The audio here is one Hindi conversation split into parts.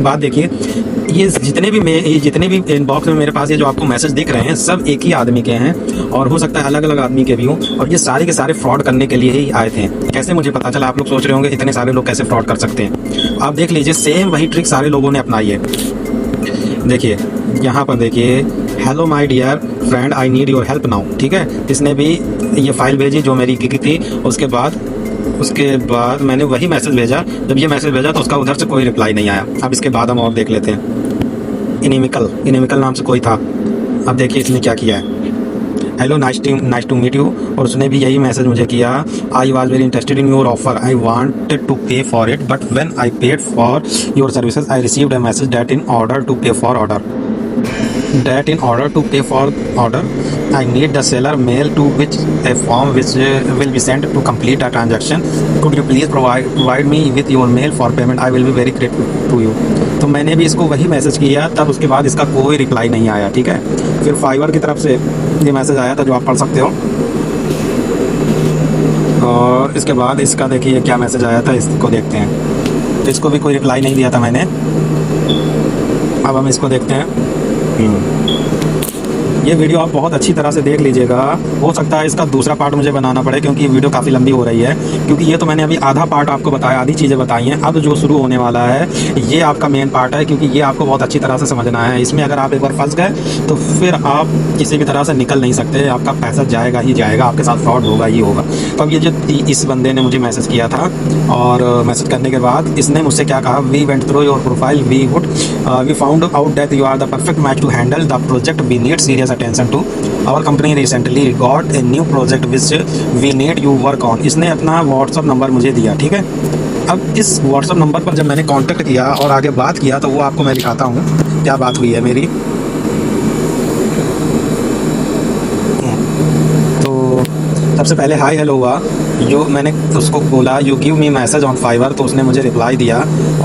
बात देखिए, ये जितने भी इनबॉक्स में मेरे पास ये जो आपको मैसेज दिख रहे हैं सब एक ही आदमी के हैं, और हो सकता है अलग अलग आदमी के भी हों, और ये सारे के सारे फ्रॉड करने के लिए ही आए थे। कैसे मुझे पता चला? आप लोग सोच रहे होंगे इतने सारे लोग कैसे फ्रॉड कर सकते हैं। आप देख लीजिए, सेम वही ट्रिक सारे लोगों ने अपनाई है। देखिए यहाँ पर देखिए, hello my dear friend, I need your help now. ठीक है, इसने भी ये फाइल भेजी जो मेरी की थी। उसके बाद मैंने वही मैसेज भेजा। जब ये मैसेज भेजा तो उसका उधर से कोई रिप्लाई नहीं आया। अब इसके बाद हम और देख लेते हैं। इनिमिकल नाम से कोई था। अब देखिए इसने क्या किया है। Hello, nice to meet you. और उसने भी यही मैसेज मुझे किया। I was very interested in your offer, I wanted to pay for it, but when I paid for your services I received a message that in order to pay for order, I need the seller mail to which a form which will be sent to complete a transaction. Could you please provide me with your mail for payment? I will be very grateful to you. तो मैंने भी इसको वही मैसेज किया, तब उसके बाद इसका कोई रिप्लाई नहीं आया। ठीक है, फिर फाइवर की तरफ से ये मैसेज आया था जो आप पढ़ सकते हो, और इसके बाद इसका देखिए क्या मैसेज आया था, इसको देखते हैं। तो इसको भी कोई रिप्लाई नहीं दिया था मैंने। अब हम इसको देखते हैं। ये वीडियो आप बहुत अच्छी तरह से देख लीजिएगा। हो सकता है इसका दूसरा पार्ट मुझे बनाना पड़े, क्योंकि ये वीडियो काफ़ी लंबी हो रही है। क्योंकि ये तो मैंने अभी आधा पार्ट आपको बताया, आधी चीज़ें बताई हैं। अब जो शुरू होने वाला है ये आपका मेन पार्ट है, क्योंकि ये आपको बहुत अच्छी तरह से समझना है। इसमें अगर आप एक बार फंस गए तो फिर आप किसी भी तरह से निकल नहीं सकते। आपका पैसा जाएगा ही जाएगा, आपके साथ फ्रॉड होगा ही होगा। तो अब ये जो इस बंदे ने मुझे मैसेज किया था, और मैसेज करने के बाद इसने मुझसे क्या कहा, we went through your profile, we found out that you are the perfect match to handle the project, we need serious attention to our company recently got a new project which we need you work on। इसने अपना व्हाट्सअप नंबर मुझे दिया। ठीक है, अब इस व्हाट्सअप नंबर पर जब मैंने कांटेक्ट किया और आगे बात किया तो वो आपको मैं दिखाता हूँ क्या बात हुई है मेरी। तो सबसे पहले हाय हेलो हुआ। जो मैंने उसको बोला you give me message on Fiverr, तो उसने मुझे रिप्लाई दिया,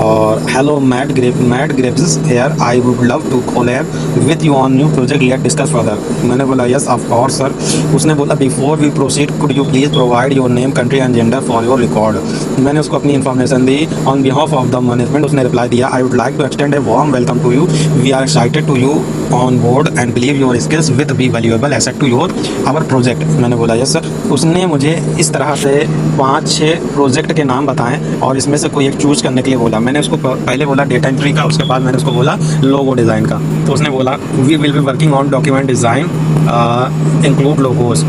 और hello Matt Grapes here, I would love to collab with you on new project, let discuss further. मैंने बोला यस ऑफ कोर्स सर। उसने बोला before we proceed could you please provide your name, country and gender for your record. मैंने उसको अपनी इन्फॉर्मेशन दी on behalf of the management. उसने रिप्लाई दिया I would like to extend a warm welcome to you, we are excited to you on board and believe your skills with be valuable asset to your our project. मैंने बोला यस सर। उसने मुझे इस तरह से 5-6 प्रोजेक्ट के नाम बताएं और इसमें से कोई एक चूज़ करने के लिए बोला। मैंने उसको पहले बोला डेटा एंट्री का, उसके बाद मैंने उसको बोला लोगो डिज़ाइन का। तो उसने बोला we will be working on document design include logos.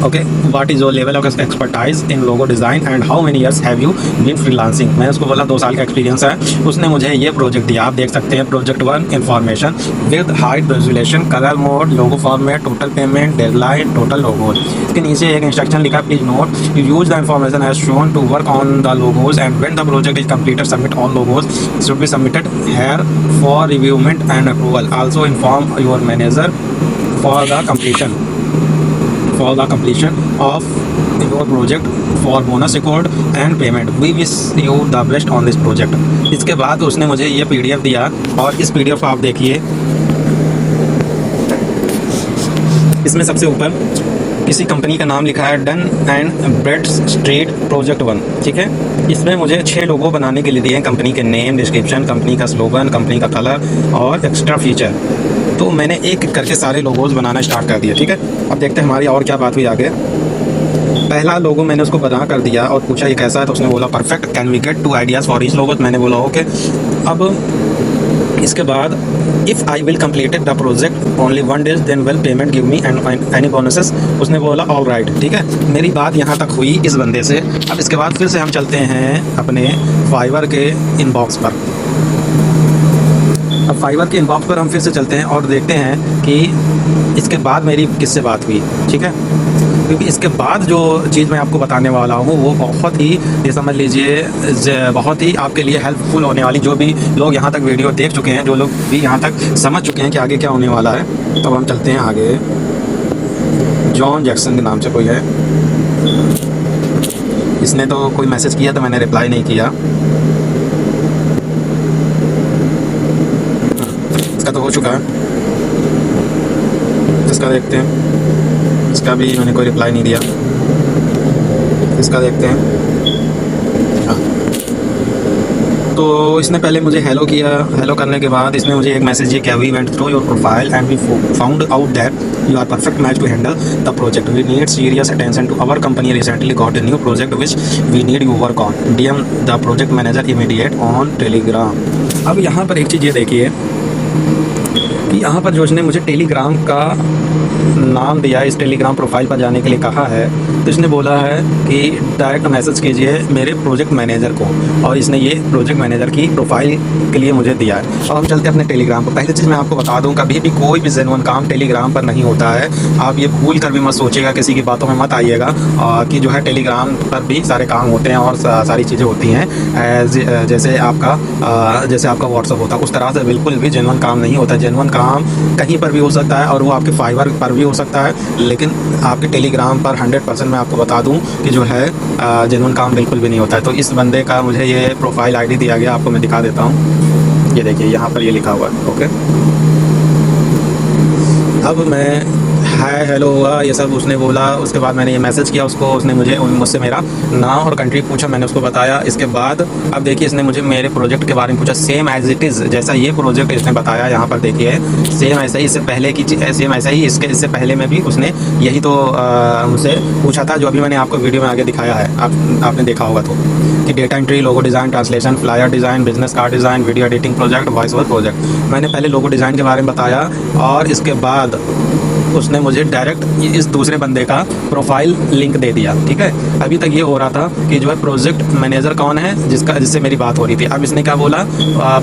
Okay, what is your level of expertise in logo design and how many years have you been freelancing. मैंने उसको बोला 2 साल का एक्सपीरियंस है। उसने मुझे ये प्रोजेक्ट दिया, आप देख सकते हैं, project 1 information with height resolution, colour mode, logo format, total payment, deadline, total logos. इसके नीचे एक इंस्ट्रक्शन लिखा, please note you use the information as shown to work on the logos and when the project is completed submit all logos should be submitted here for reviewment and approval. Also inform your manager for the completion of your project for bonus record and payment. We wish you the best on this project। इसके बाद उसने मुझे ये PDF दिया, और इस PDF को आप देखिए, इसमें सबसे ऊपर किसी कंपनी का नाम लिखा है, done and bread street project 1। ठीक है, इसमें मुझे 6 लोगो बनाने के लिए दिए हैं, कंपनी के नेम, डिस्क्रिप्शन, कंपनी का स्लोगन, कंपनी का कलर और एक्स्ट्रा फीचर। तो मैंने एक एक करके सारे लोगोज बनाना स्टार्ट कर दिया। ठीक है, अब देखते हैं हमारी और क्या बात हुई आगे। पहला लोगो मैंने उसको बना कर दिया और पूछा ये कैसा है, तो उसने बोला perfect, can we get 2 ideas for each logo. मैंने बोला ओके। अब इसके बाद if I will completed the project only 1 days then well payment give me and any bonuses. उसने बोला ऑल राइट। ठीक है, मेरी बात यहाँ तक हुई इस बंदे से। अब इसके बाद फिर से हम चलते हैं अपने फाइवर के इनबॉक्स पर। अब फाइवर के इनबॉक्स पर हम फिर से चलते हैं और देखते हैं कि इसके बाद मेरी किससे बात हुई। ठीक है, क्योंकि इसके बाद जो चीज़ मैं आपको बताने वाला हूँ वो बहुत ही, ये समझ लीजिए, बहुत ही आपके लिए हेल्पफुल होने वाली। जो भी लोग यहाँ तक वीडियो देख चुके हैं, जो लोग भी यहाँ तक समझ चुके हैं कि आगे क्या होने वाला है, तो हम चलते हैं आगे। जॉन जैक्सन के नाम से कोई है, इसने तो कोई मैसेज किया तो मैंने रिप्लाई नहीं किया। इसका तो हो चुका है, इसका देखते हैं। इसका भी मैंने कोई रिप्लाई नहीं दिया। इसका देखते हैं। हाँ, तो इसने पहले मुझे हेलो किया। हेलो करने के बाद इसने मुझे एक मैसेज दिया, we went through your profile and we found out that you are perfect match to handle the project, we need serious attention to our company recently got a new project which we need you work on, DM the project manager immediate on Telegram. अब यहाँ पर एक चीज़ ये देखिए कि यहाँ पर जो इसने मुझे टेलीग्राम का नाम दिया, इस टेलीग्राम प्रोफाइल पर जाने के लिए कहा है, तो इसने बोला है कि डायरेक्ट मैसेज कीजिए मेरे प्रोजेक्ट मैनेजर को, और इसने ये प्रोजेक्ट मैनेजर की प्रोफाइल के लिए मुझे दिया है। अब हम चलते हैं अपने टेलीग्राम पर। पहली चीज़ मैं आपको बता दूं, कभी भी कोई भी जेन्युइन काम टेलीग्राम पर नहीं होता है। आप ये भूल कर भी मत सोचिएगा, किसी की बातों में मत आइएगा कि जो है टेलीग्राम पर भी सारे काम होते हैं और सारी चीज़ें होती हैं जैसे आपका व्हाट्सअप होता है, उस तरह से बिल्कुल भी जेन्युइन काम नहीं होता। जेन्युइन काम कहीं पर भी हो सकता है और वो आपके फाइवर पर भी हो सकता है, लेकिन आपके टेलीग्राम पर 100% मैं आपको बता दूं कि जो है जेन्युइन काम बिल्कुल भी नहीं होता है। तो इस बंदे का मुझे ये प्रोफाइल आईडी दिया गया, आपको मैं दिखा देता हूं। ये देखिए यहाँ पर ये लिखा हुआ है, ओके। अब मैं हाय हेलो हुआ ये सब उसने बोला, उसके बाद मैंने ये मैसेज किया उसको, उसने मुझसे मेरा नाम और कंट्री पूछा, मैंने उसको बताया। इसके बाद अब देखिए इसने मुझे मेरे प्रोजेक्ट के बारे में पूछा, सेम एज इट इज़, जैसा ये प्रोजेक्ट इसने बताया यहाँ पर देखिए, सेम ऐसा ही इससे पहले की सेम ऐसा ही इससे पहले में भी उसने यही तो मुझसे पूछा था, जो अभी मैंने आपको वीडियो में आगे दिखाया है, आपने देखा होगा तो, कि data entry, logo design, translation, flyer design, business card design, video editing project, voice over project. मैंने पहले लोगो डिज़ाइन के बारे में बताया और इसके बाद उसने मुझे डायरेक्ट इस दूसरे बंदे का प्रोफाइल लिंक दे दिया, ठीक है। अभी तक ये हो रहा था कि जो है प्रोजेक्ट मैनेजर कौन है जिससे मेरी बात हो रही थी, अब इसने क्या बोला,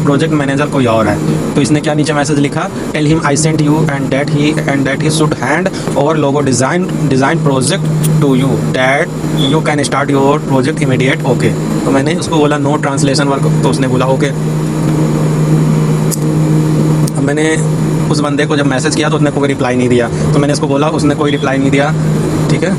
प्रोजेक्ट मैनेजर कोई और है। तो इसने क्या नीचे मैसेज लिखा, tell him I sent you and that he should hand over logo design project to you, that you can start your project immediate, okay. तो मैंने उसको बोला नो ट्रांसलेशन वर्क, तो उसने बोला ओके। अब मैंने उस बंदे को जब मैसेज किया तो उसने कोई रिप्लाई नहीं दिया, तो मैंने इसको बोला, उसने कोई रिप्लाई नहीं दिया, ठीक है।